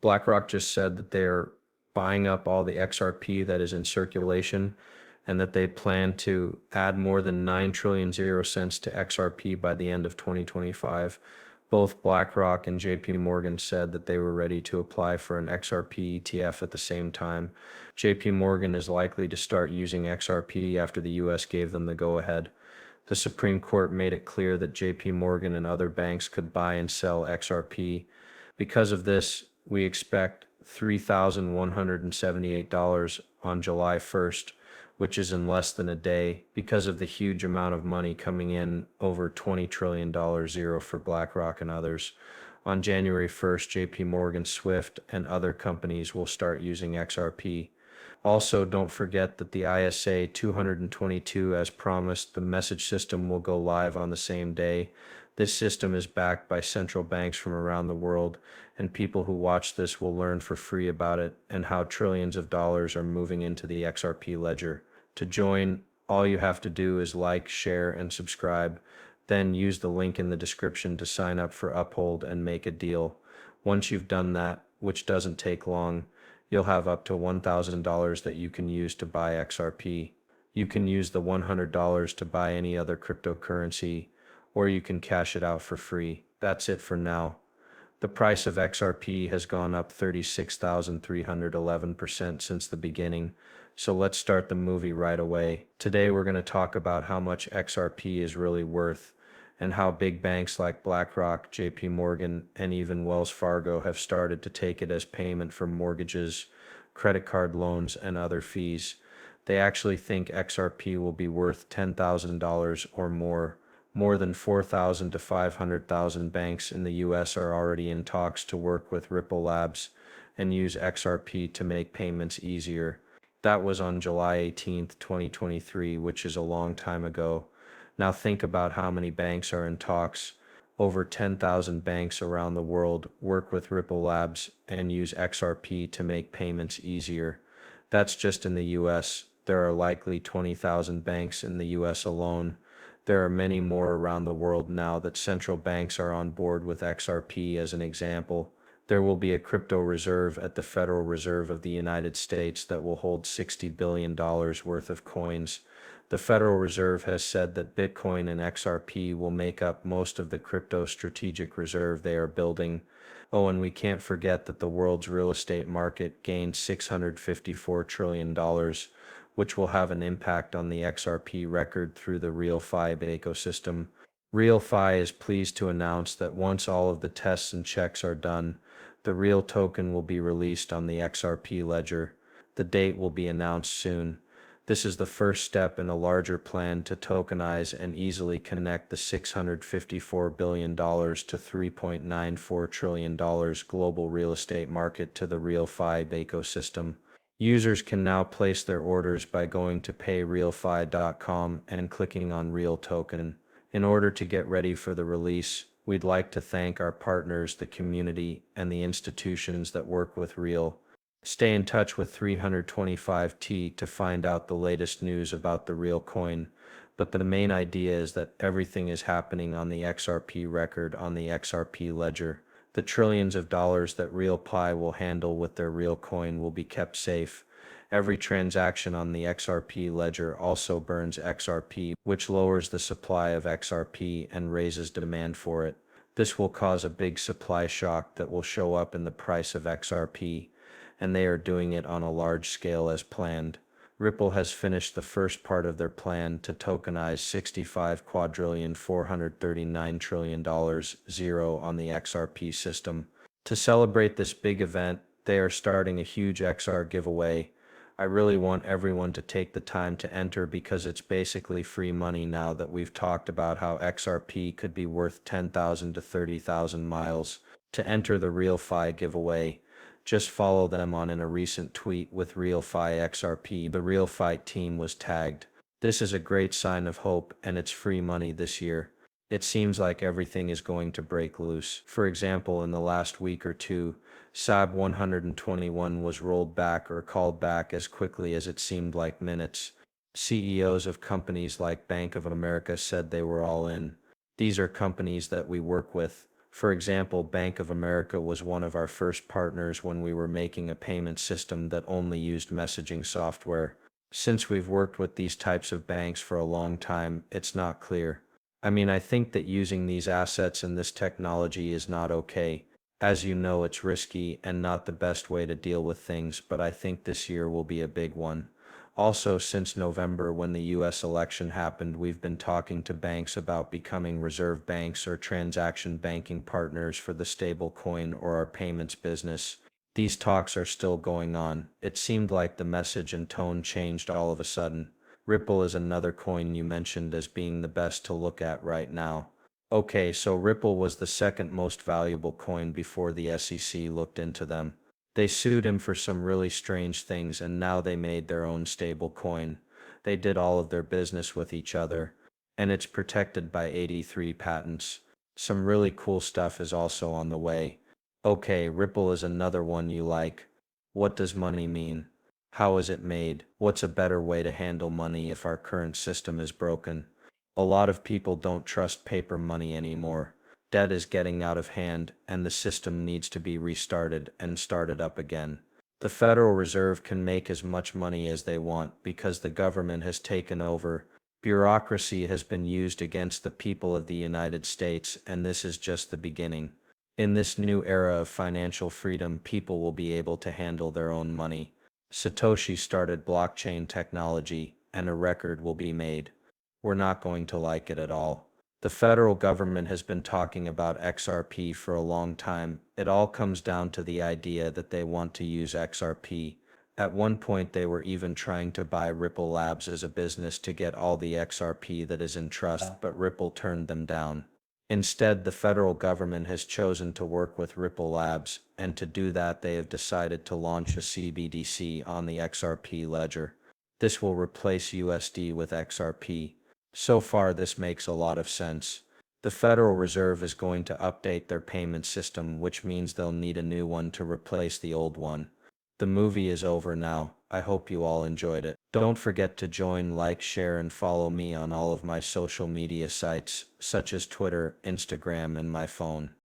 BlackRock just said that they're buying up all the XRP that is in circulation and that they plan to add more than 9 trillion zero cents to XRP by the end of 2025. Both BlackRock and JP Morgan said that they were ready to apply for an XRP ETF at the same time. JP Morgan is likely to start using XRP after the US gave them the go-ahead. The Supreme Court made it clear that JP Morgan and other banks could buy and sell XRP. Because of this, we expect $3,178 on July 1st, which is in less than a day because of the huge amount of money coming in, over $20 trillion zero for BlackRock and others. On January 1st, JP Morgan, Swift, and other companies will start using XRP. Also, don't forget that the ISA 222, as promised, the message system will go live on the same day. This system is backed by central banks from around the world, and people who watch this will learn for free about it and how trillions of dollars are moving into the XRP ledger. To join, all you have to do is like, share, and subscribe. Then use the link in the description to sign up for Uphold and make a deal. Once you've done that, which doesn't take long, you'll have up to $1,000 that you can use to buy XRP. You can use the $100 to buy any other cryptocurrency, or you can cash it out for free. That's it for now. The price of XRP has gone up 36,311% since the beginning, so let's start the movie right away. Today we're going to talk about how much XRP is really worth, and how big banks like BlackRock, JP Morgan, and even Wells Fargo have started to take it as payment for mortgages, credit card loans, and other fees. They actually think XRP will be worth $10,000 or more. More than 4,000 to 500,000 banks in the US are already in talks to work with Ripple Labs and use XRP to make payments easier. That was on July 18, 2023, which is a long time ago. Now think about how many banks are in talks. Over 10,000 banks around the world work with Ripple Labs and use XRP to make payments easier. That's just in the US. There are likely 20,000 banks in the US alone. There are many more around the world now that central banks are on board with XRP. As an example, there will be a crypto reserve at the Federal Reserve of the United States that will hold $60 billion worth of coins. The Federal Reserve has said that Bitcoin and XRP will make up most of the crypto strategic reserve they are building. Oh, and we can't forget that the world's real estate market gained $654 trillion, which will have an impact on the XRP record through the RealFi ecosystem. RealFi is pleased to announce that once all of the tests and checks are done, the Real token will be released on the XRP ledger. The date will be announced soon. This is the first step in a larger plan to tokenize and easily connect the $654 billion to $3.94 trillion global real estate market to the RealFi ecosystem. Users can now place their orders by going to payrealfi.com and clicking on Real Token. In order to get ready for the release, we'd like to thank our partners, the community, and the institutions that work with Real. Stay in touch with 325T to find out the latest news about the Real coin, but the main idea is that everything is happening on the XRP record on the XRP ledger. The trillions of dollars that RealPi will handle with their Real coin will be kept safe. Every transaction on the XRP ledger also burns XRP, which lowers the supply of XRP and raises demand for it. This will cause a big supply shock that will show up in the price of XRP, and they are doing it on a large scale as planned. Ripple has finished the first part of their plan to tokenize $65,439 trillion zero on the XRP system. To celebrate this big event, they are starting a huge XR giveaway. I really want everyone to take the time to enter because it's basically free money now that we've talked about how XRP could be worth 10,000 to 30,000 miles. To enter the RealFi giveaway, just follow them in a recent tweet with RealFi XRP. The RealFi team was tagged. This is a great sign of hope, and it's free money this year. It seems like everything is going to break loose. For example, in the last week or two, SAB 121 was rolled back or called back as quickly as it seemed like minutes. CEOs of companies like Bank of America said they were all in. These are companies that we work with. For example, Bank of America was one of our first partners when we were making a payment system that only used messaging software. Since we've worked with these types of banks for a long time, it's not clear. I mean, I think that using these assets and this technology is not okay. As you know, it's risky and not the best way to deal with things, but I think this year will be a big one. Also, since November, when the US election happened, we've been talking to banks about becoming reserve banks or transaction banking partners for the stable coin or our payments business. These talks are still going on. It seemed like the message and tone changed all of a sudden. Ripple is another coin you mentioned as being the best to look at right now. Okay, so Ripple was the second most valuable coin before the SEC looked into them. They sued him for some really strange things and now they made their own stable coin. They did all of their business with each other, and it's protected by 83 patents. Some really cool stuff is also on the way. Okay, Ripple is another one you like. What does money mean? How is it made? What's a better way to handle money if our current system is broken? A lot of people don't trust paper money anymore. Debt is getting out of hand, and the system needs to be restarted and started up again. The Federal Reserve can make as much money as they want because the government has taken over. Bureaucracy has been used against the people of the United States, and this is just the beginning. In this new era of financial freedom, people will be able to handle their own money. Satoshi started blockchain technology, and a record will be made. We're not going to like it at all. The federal government has been talking about XRP for a long time. It all comes down to the idea that they want to use XRP. At one point, they were even trying to buy Ripple Labs as a business to get all the XRP that is in trust, but Ripple turned them down. Instead, the federal government has chosen to work with Ripple Labs, and to do that, they have decided to launch a CBDC on the XRP ledger. This will replace USD with XRP. So far, this makes a lot of sense. The Federal Reserve is going to update their payment system, which means they'll need a new one to replace the old one. The movie is over now. I hope you all enjoyed it. Don't forget to join, like, share, and follow me on all of my social media sites, such as Twitter, Instagram, and my phone.